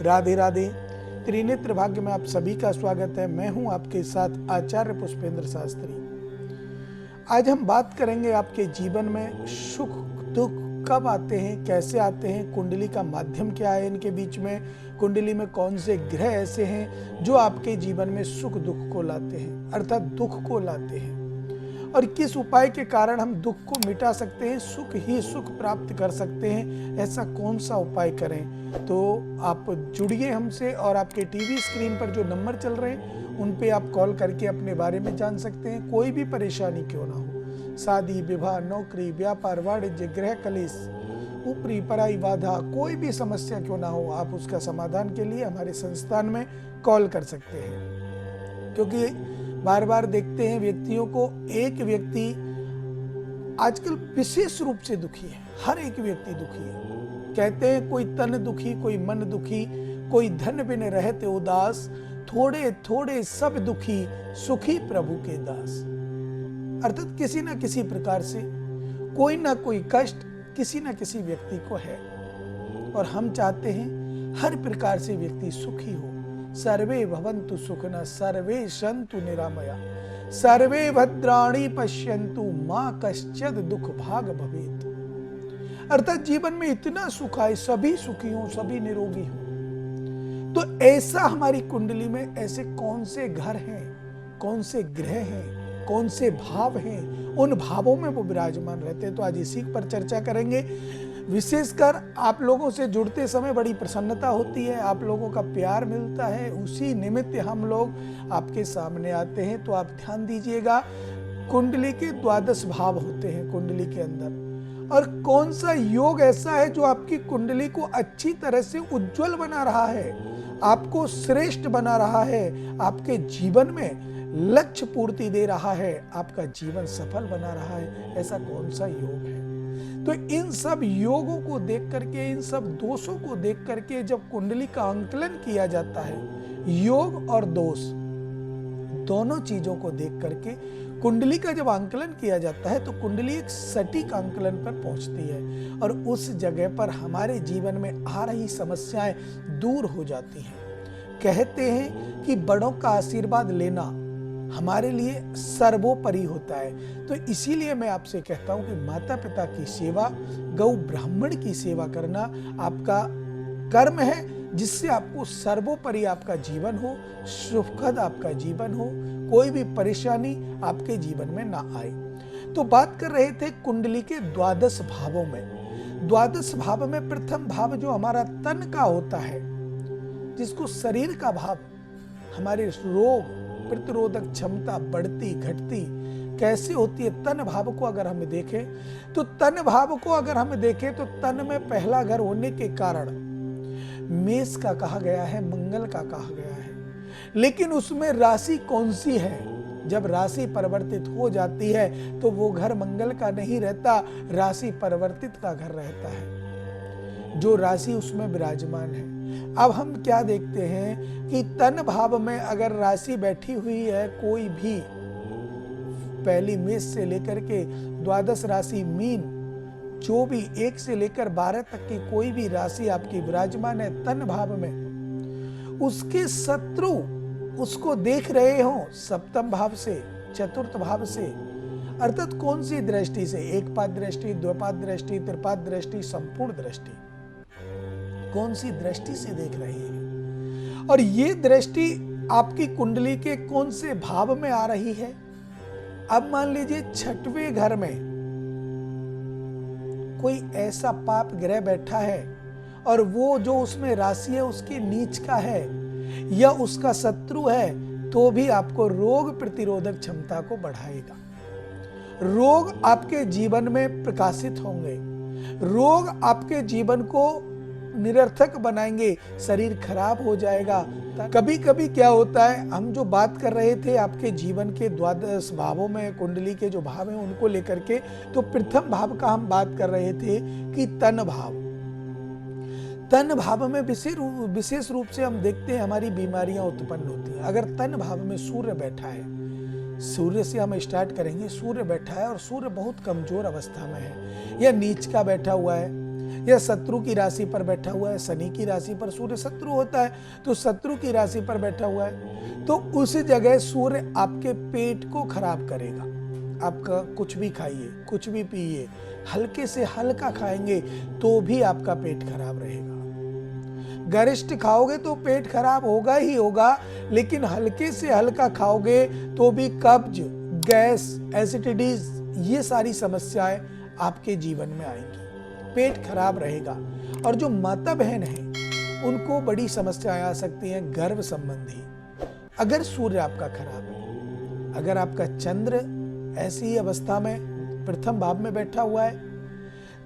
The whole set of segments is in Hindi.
राधे राधे। त्रिनेत्र भाग्य में आप सभी का स्वागत है। मैं हूं आपके साथ आचार्य पुष्पेंद्र शास्त्री। आज हम बात करेंगे आपके जीवन में सुख दुख कब आते हैं, कैसे आते हैं, कुंडली का माध्यम क्या है, इनके बीच में कुंडली में कौन से ग्रह ऐसे हैं जो आपके जीवन में सुख दुख को लाते हैं, अर्थात दुख को लाते हैं, और किस उपाय के कारण हम दुख को मिटा सकते हैं, सुख ही सुख प्राप्त कर सकते हैं। ऐसा कौन सा उपाय करें? तो आप जुड़िए हमसे और आपके टीवी स्क्रीन पर जो नंबर चल रहे हैं उन पे आप कॉल करके अपने बारे में जान सकते हैं। कोई भी परेशानी क्यों ना हो, शादी विवाह, नौकरी, व्यापार, वाणिज्य, गृह कलेश, ऊपरी पराई बाधा, कोई भी समस्या क्यों ना हो, आप उसका समाधान के लिए हमारे संस्थान में कॉल कर सकते हैं। क्योंकि बार बार देखते हैं व्यक्तियों को, एक व्यक्ति आजकल विशेष रूप से दुखी है, हर एक व्यक्ति दुखी है। कहते हैं कोई तन दुखी, कोई मन दुखी, कोई धन बिन रहते उदास, थोड़े थोड़े सब दुखी, सुखी प्रभु के दास। अर्थात किसी ना किसी प्रकार से कोई ना कोई कष्ट किसी ना किसी व्यक्ति को है, और हम चाहते हैं हर प्रकार से व्यक्ति सुखी हो। सर्वे भवन्तु सुखिनः, सर्वे सन्तु निरामया, सर्वे भद्राणि पश्यन्तु, माँ कश्चित् दुख भाग भवेत्। अर्थात जीवन में इतना सुख आए, सभी सुखी हों, सभी निरोगी हों। तो ऐसा हमारी कुंडली में ऐसे कौन से घर हैं, कौन से ग्रह हैं, कौन से भाव हैं, उन भावों में वो विराजमान रहते हैं। तो आज इसी पर चर्चा करेंगे। विशेषकर आप लोगों से जुड़ते समय बड़ी प्रसन्नता होती है, आप लोगों का प्यार मिलता है, उसी निमित्त हम लोग आपके सामने आते हैं। तो आप ध्यान दीजिएगा, कुंडली के 12 भाव होते हैं कुंडली के अंदर, और कौन सा योग ऐसा है जो आपकी कुंडली को अच्छी तरह से उज्जवल बना रहा है, आपको श्रेष्ठ बना रहा है, आपके जीवन में लक्ष्य पूर्ति दे रहा है, आपका जीवन सफल बना रहा है, ऐसा कौन सा योग है। तो इन सब योगों को देख करके, इन सब दोषों को देख करके जब कुंडली का आंकलन किया जाता है, योग और दोष दोनों चीजों को देख करके कुंडली का जब आंकलन किया जाता है तो कुंडली एक सटीक आंकलन पर पहुंचती है, और उस जगह पर हमारे जीवन में आ रही समस्याएं दूर हो जाती हैं। कहते हैं कि बड़ों का आशीर्वाद लेना हमारे लिए सर्वोपरि होता है। तो इसीलिए मैं आपसे कहता हूं कि माता पिता की सेवा, गौ ब्राह्मण की सेवा करना आपका कर्म है, जिससे आपको सर्वोपरि आपका जीवन हो, सुखद आपका जीवन हो, कोई भी परेशानी आपके जीवन में ना आए। तो बात कर रहे थे कुंडली के 12 भावों में। 12 भाव में प्रथम भाव जो हमारा तन का होता है, जिसको शरीर का भाव, हमारे रोग प्रतिरोधक क्षमता बढ़ती घटती कैसे होती है, तन भाव को अगर हम देखें तो तन में पहला घर होने के कारण मेष का कहा गया है, मंगल का कहा गया है। लेकिन उसमें राशि कौन सी है? जब राशि परिवर्तित हो जाती है तो वो घर मंगल का नहीं रहता, राशि परिवर्तित का घर रहता है, जो राशि उसमें विराजमान है। अब हम क्या देखते हैं कि तन भाव में अगर राशि बैठी हुई है, कोई भी पहली मेष से लेकर के 12 राशि मीन, जो भी 1 से लेकर 12 तक की कोई भी राशि आपकी विराजमान है तन भाव में, उसके शत्रु उसको देख रहे हो सप्तम भाव से, चतुर्थ भाव से, अर्थात कौन सी दृष्टि से? एक पाद दृष्टि, द्विपाद दृष्टि, त्रिपाद दृष्टि, संपूर्ण दृष्टि, कौन सी दृष्टि से देख रहे हैं? और ये दृष्टि आपकी कुंडली के कौन से भाव में आ रही है? अब मान लीजिए 6वें घर में कोई ऐसा पाप ग्रह बैठा है, और वो जो उसमें राशि है उसके नीच का है या उसका शत्रु है, तो भी आपको रोग प्रतिरोधक क्षमता को बढ़ाएगा। रोग आपके जीवन में प्रकाशित होंगे, रोग आपके जीवन को निरर्थक बनाएंगे, शरीर खराब हो जाएगा। कभी कभी क्या होता है, हम जो बात कर रहे थे आपके जीवन के 12 भावों में, कुंडली के जो भाव हैं उनको लेकर के, तो प्रथम भाव का हम बात कर रहे थे कि तन भाव। तन भाव में विशेष रूप से हम देखते हैं हमारी बीमारियां उत्पन्न होती हैं। अगर तन भाव में सूर्य बैठा है, सूर्य से हम स्टार्ट करेंगे, सूर्य बैठा है और सूर्य बहुत कमजोर अवस्था में है, या नीच का बैठा हुआ है, या शत्रु की राशि पर बैठा हुआ है। शनि की राशि पर सूर्य शत्रु होता है, तो शत्रु की राशि पर बैठा हुआ है, तो उस जगह सूर्य आपके पेट को खराब करेगा। आपका कुछ भी खाइए, कुछ भी पिए, हल्के से हल्का खाएंगे तो भी आपका पेट खराब रहेगा। गरिष्ठ खाओगे तो पेट खराब होगा ही होगा, लेकिन हल्के से हल्का खाओगे तो भी कब्ज, गैस, एसिडिटीज, ये सारी समस्याएं आपके जीवन में आएंगी। पेट खराब रहेगा। और जो माता बहन है उनको बड़ी समस्याएं आ सकती हैं गर्भ संबंधी, अगर सूर्य आपका खराब है। अगर आपका चंद्र ऐसी अवस्था में प्रथम भाव में बैठा हुआ है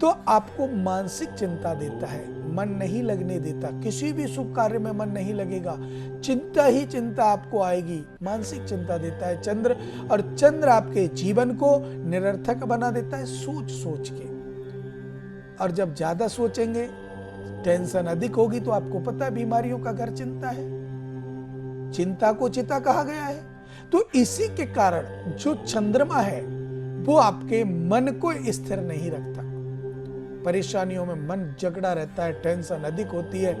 तो आपको मानसिक चिंता देता है, मन नहीं लगने देता, किसी भी शुभ कार्य में मन नहीं लगेगा, चिंता ही चिंता आपको आएगी, मानसिक चिंता देता है चंद्र। और चंद्र आपके जीवन को निरर्थक बना देता है सोच सोच के। और जब ज्यादा सोचेंगे, टेंशन अधिक होगी, तो आपको पता है बीमारियों का घर चिंता है, चिंता को चिता कहा गया है। तो इसी के कारण जो चंद्रमा है वो आपके मन को स्थिर नहीं रखता, परेशानियों में मन जकड़ा रहता है, टेंशन अधिक होती है।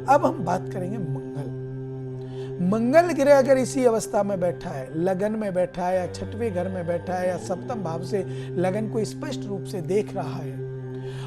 अब हम बात करेंगे मंगल। मंगल ग्रह अगर इसी अवस्था में बैठा है, लगन में बैठा है, या छठवें घर में बैठा है, या सप्तम भाव से लगन को स्पष्ट रूप से देख रहा है,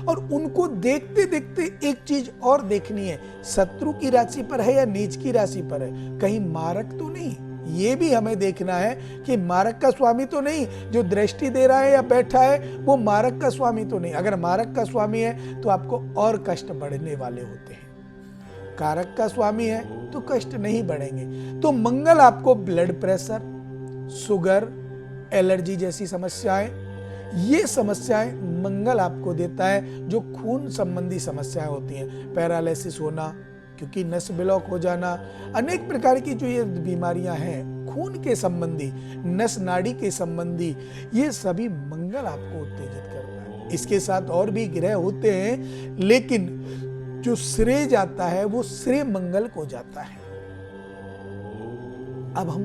और उनको देखते देखते एक चीज और देखनी है, शत्रु की राशि पर है या नीच की राशि पर है, कहीं मारक तो नहीं। ये भी हमें देखना है कि मारक का स्वामी तो नहीं, जो दृष्टि दे रहा है या बैठा है वो मारक का स्वामी तो नहीं। अगर मारक का स्वामी है तो आपको और कष्ट बढ़ने वाले होते हैं, कारक का स्वामी है तो कष्ट नहीं बढ़ेंगे। तो मंगल आपको ब्लड प्रेशर, शुगर, एलर्जी जैसी समस्याएं, ये समस्याएं मंगल आपको देता है। जो खून संबंधी समस्याएं होती हैं, पैरालिसिस होना, क्योंकि नस ब्लॉक हो जाना, अनेक प्रकार की जो ये बीमारियां हैं खून के संबंधी, नस नाड़ी के संबंधी, ये सभी मंगल आपको उत्तेजित करता है। इसके साथ और भी ग्रह होते हैं, लेकिन जो श्रेय जाता है वो श्रेय मंगल को जाता है। अब हम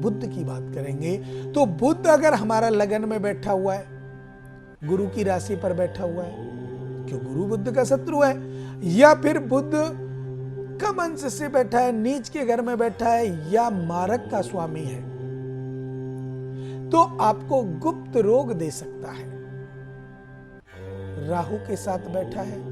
बुध की बात करेंगे, तो बुध अगर हमारा लगन में बैठा हुआ है, गुरु की राशि पर बैठा हुआ है, क्यों गुरु बुध का शत्रु है, या फिर बुध कम अंश से बैठा है, नीच के घर में बैठा है, या मारक का स्वामी है, तो आपको गुप्त रोग दे सकता है। राहु के साथ बैठा है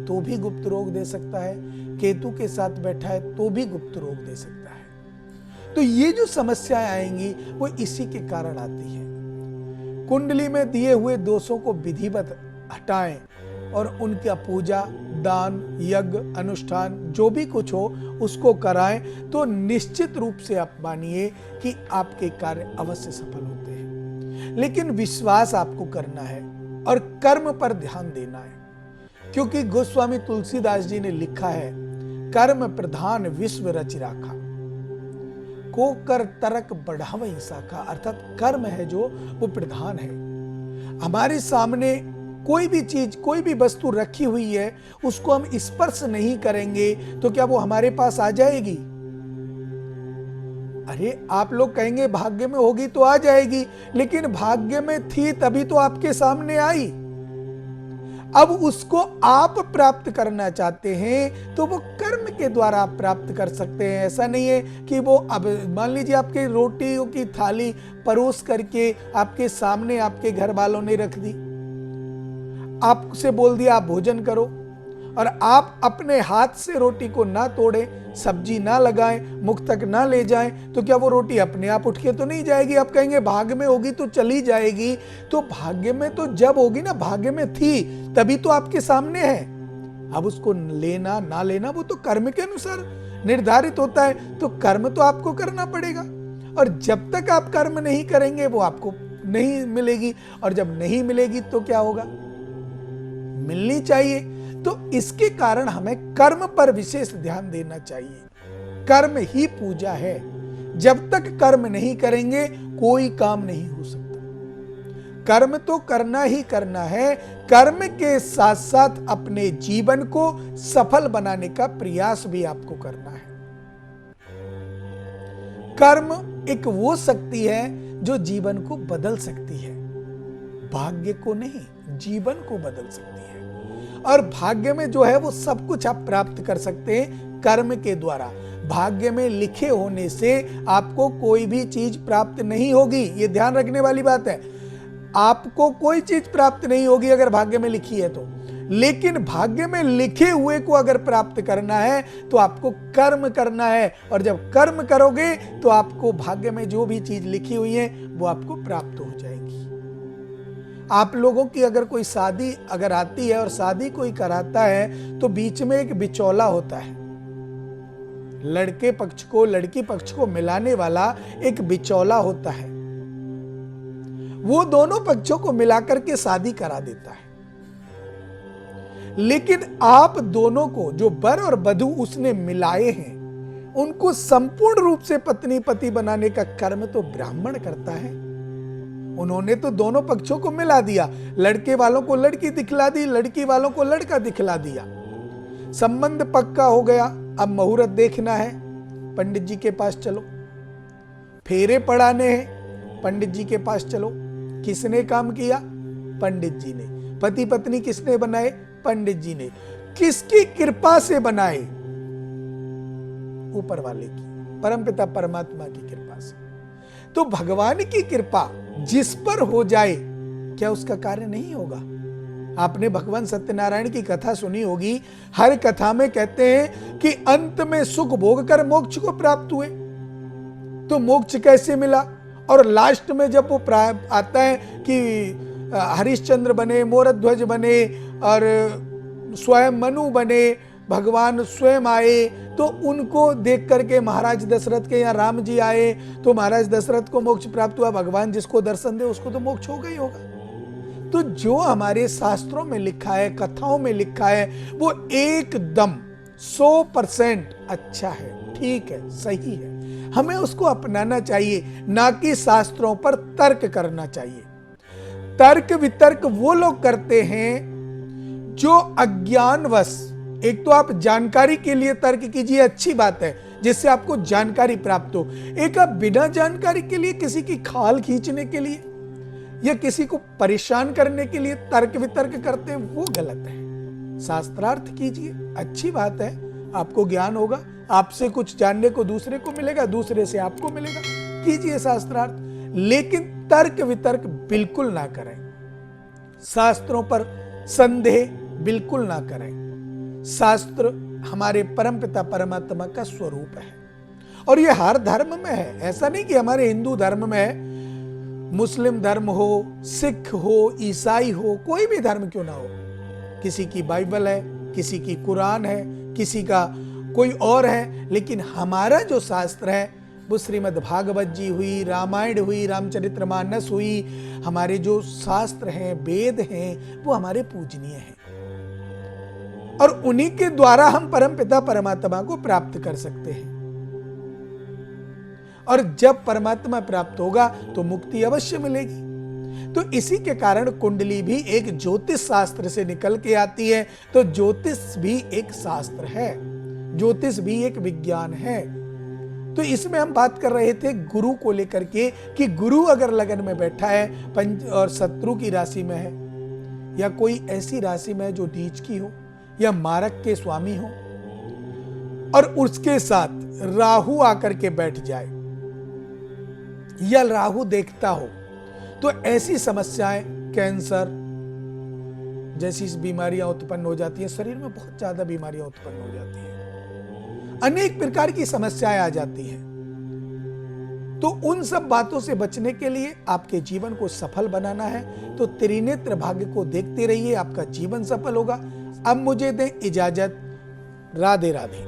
तो भी गुप्त रोग दे सकता है, केतु के साथ बैठा है तो भी गुप्त रोग दे सकता है। तो ये जो समस्याएं आएंगी वो इसी के कारण आती है। कुंडली में दिए हुए दोषों को विधिवत हटाएं और उनका पूजा, दान, यज्ञ, अनुष्ठान जो भी कुछ हो उसको कराएं, तो निश्चित रूप से आप मानिए कि आपके कार्य अवश्य सफल होते हैं। लेकिन विश्वास आपको करना है और कर्म पर ध्यान देना है, क्योंकि गोस्वामी तुलसीदास जी ने लिखा है, कर्म प्रधान विश्व रचि राखा, को कर तरक बढ़ावई शाखा। अर्थात कर्म है जो वो प्रधान है। हमारे सामने कोई भी चीज, कोई भी वस्तु रखी हुई है, उसको हम स्पर्श नहीं करेंगे तो क्या वो हमारे पास आ जाएगी? अरे आप लोग कहेंगे भाग्य में होगी तो आ जाएगी, लेकिन भाग्य में थी तभी तो आपके सामने आई। अब उसको आप प्राप्त करना चाहते हैं तो वो कर्म के द्वारा आप प्राप्त कर सकते हैं। ऐसा नहीं है कि वो, अब मान लीजिए आपके रोटियों की थाली परोस करके आपके सामने आपके घर वालों ने रख दी, आपसे बोल दिया आप भोजन करो, और आप अपने हाथ से रोटी को ना तोड़ें, सब्जी ना लगाएं, मुख तक ना ले जाएं, तो क्या वो रोटी अपने आप उठ के तो नहीं जाएगी? आप कहेंगे भाग्य में होगी तो चली जाएगी। तो भाग्य में तो जब होगी ना, भाग्य में थी तभी तो आपके सामने है। अब उसको लेना ना लेना वो तो कर्म के अनुसार निर्धारित होता है। तो कर्म तो आपको करना पड़ेगा, और जब तक आप कर्म नहीं करेंगे वो आपको नहीं मिलेगी, और जब नहीं मिलेगी तो क्या होगा? मिलनी चाहिए। तो इसके कारण हमें कर्म पर विशेष ध्यान देना चाहिए। कर्म ही पूजा है। जब तक कर्म नहीं करेंगे कोई काम नहीं हो सकता। कर्म तो करना ही करना है। कर्म के साथ साथ अपने जीवन को सफल बनाने का प्रयास भी आपको करना है। कर्म एक वो शक्ति है जो जीवन को बदल सकती है, भाग्य को नहीं, जीवन को बदल सकती है। और भाग्य में जो है वो सब कुछ आप प्राप्त कर सकते हैं कर्म के द्वारा। भाग्य में लिखे होने से आपको कोई भी चीज प्राप्त नहीं होगी, ये ध्यान रखने वाली बात है। आपको कोई चीज प्राप्त नहीं होगी अगर भाग्य में लिखी है तो, लेकिन भाग्य में लिखे हुए को अगर प्राप्त करना है तो आपको कर्म करना है, और जब कर्म करोगे तो आपको भाग्य में जो भी चीज लिखी हुई है वो आपको प्राप्त हो जाएगी। आप लोगों की अगर कोई शादी अगर आती है और शादी कोई कराता है तो बीच में एक बिचौला होता है, लड़के पक्ष को लड़की पक्ष को मिलाने वाला एक बिचौला होता है। वो दोनों पक्षों को मिलाकर के शादी करा देता है। लेकिन आप दोनों को जो वर और वधू उसने मिलाए हैं उनको संपूर्ण रूप से पत्नी पति बनाने का कर्म तो ब्राह्मण करता है। उन्होंने तो दोनों पक्षों को मिला दिया, लड़के वालों को लड़की दिखला दी, लड़की वालों को लड़का दिखला दिया, संबंध पक्का हो गया। अब मुहूर्त देखना है, पंडित जी के पास चलो। फेरे पड़ाने हैं, पंडित जी के पास चलो। किसने काम किया? पंडित जी ने। पति पत्नी किसने बनाए? पंडित जी ने। किसकी कृपा से बनाए? ऊपर वाले की, परमपिता परमात्मा की कृपा से। तो भगवान की कृपा जिस पर हो जाए क्या उसका कार्य नहीं होगा? आपने भगवान सत्यनारायण की कथा सुनी होगी। हर कथा में कहते हैं कि अंत में सुख भोग कर मोक्ष को प्राप्त हुए। तो मोक्ष कैसे मिला? और लास्ट में जब वो आता है कि हरिश्चंद्र बने, मोरध्वज बने और स्वयं मनु बने, भगवान स्वयं आए, तो उनको देख करके महाराज दशरथ के यहाँ राम जी आए तो महाराज दशरथ को मोक्ष प्राप्त हुआ। भगवान जिसको दर्शन दे उसको तो मोक्ष होगा ही होगा। तो जो हमारे शास्त्रों में लिखा है, कथाओं में लिखा है, वो एकदम 100% अच्छा है, ठीक है, सही है। हमें उसको अपनाना चाहिए, ना कि शास्त्रों पर तर्क करना चाहिए। तर्क वितर्क वो लोग करते हैं जो अज्ञानवश, एक तो आप जानकारी के लिए तर्क कीजिए, अच्छी बात है, जिससे आपको जानकारी प्राप्त हो। एक आप बिना जानकारी के लिए किसी की खाल खींचने के लिए या किसी को परेशान करने के लिए तर्क वितर्क करते हैं, वो गलत है। शास्त्रार्थ कीजिए, अच्छी बात है, आपको ज्ञान होगा, आपसे कुछ जानने को दूसरे को मिलेगा, दूसरे से आपको मिलेगा, कीजिए शास्त्रार्थ। लेकिन तर्क वितर्क बिल्कुल ना करें, शास्त्रों पर संदेह बिल्कुल ना करें। शास्त्र हमारे परमपिता परमात्मा का स्वरूप है और ये हर धर्म में है। ऐसा नहीं कि हमारे हिंदू धर्म में है, मुस्लिम धर्म हो, सिख हो, ईसाई हो, कोई भी धर्म क्यों ना हो, किसी की बाइबल है, किसी की कुरान है, किसी का कोई और है, लेकिन हमारा जो शास्त्र है वो श्रीमद् भागवत जी हुई, रामायण हुई, रामचरितमानस हुई, हमारे जो शास्त्र हैं, वेद हैं, वो हमारे पूजनीय हैं और उन्हीं के द्वारा हम परमपिता परमात्मा को प्राप्त कर सकते हैं। और जब परमात्मा प्राप्त होगा तो मुक्ति अवश्य मिलेगी। तो इसी के कारण कुंडली भी एक ज्योतिष शास्त्र से निकल के आती है। तो ज्योतिष भी एक शास्त्र है, ज्योतिष भी एक विज्ञान है। तो इसमें हम बात कर रहे थे गुरु को लेकर के कि गुरु अगर लगन में बैठा है और शत्रु की राशि में है या कोई ऐसी राशि में है जो नीच की हो या मारक के स्वामी हो और उसके साथ राहु आकर के बैठ जाए या राहु देखता हो, तो ऐसी समस्याएं, कैंसर जैसी बीमारियां उत्पन्न हो जाती हैं। शरीर में बहुत ज्यादा बीमारियां उत्पन्न हो जाती हैं, अनेक प्रकार की समस्याएं आ जाती हैं। तो उन सब बातों से बचने के लिए आपके जीवन को सफल बनाना है तो त्रिनेत्र भाग्य को देखते रहिए, आपका जीवन सफल होगा। अब मुझे दें इजाजत, राधे राधे।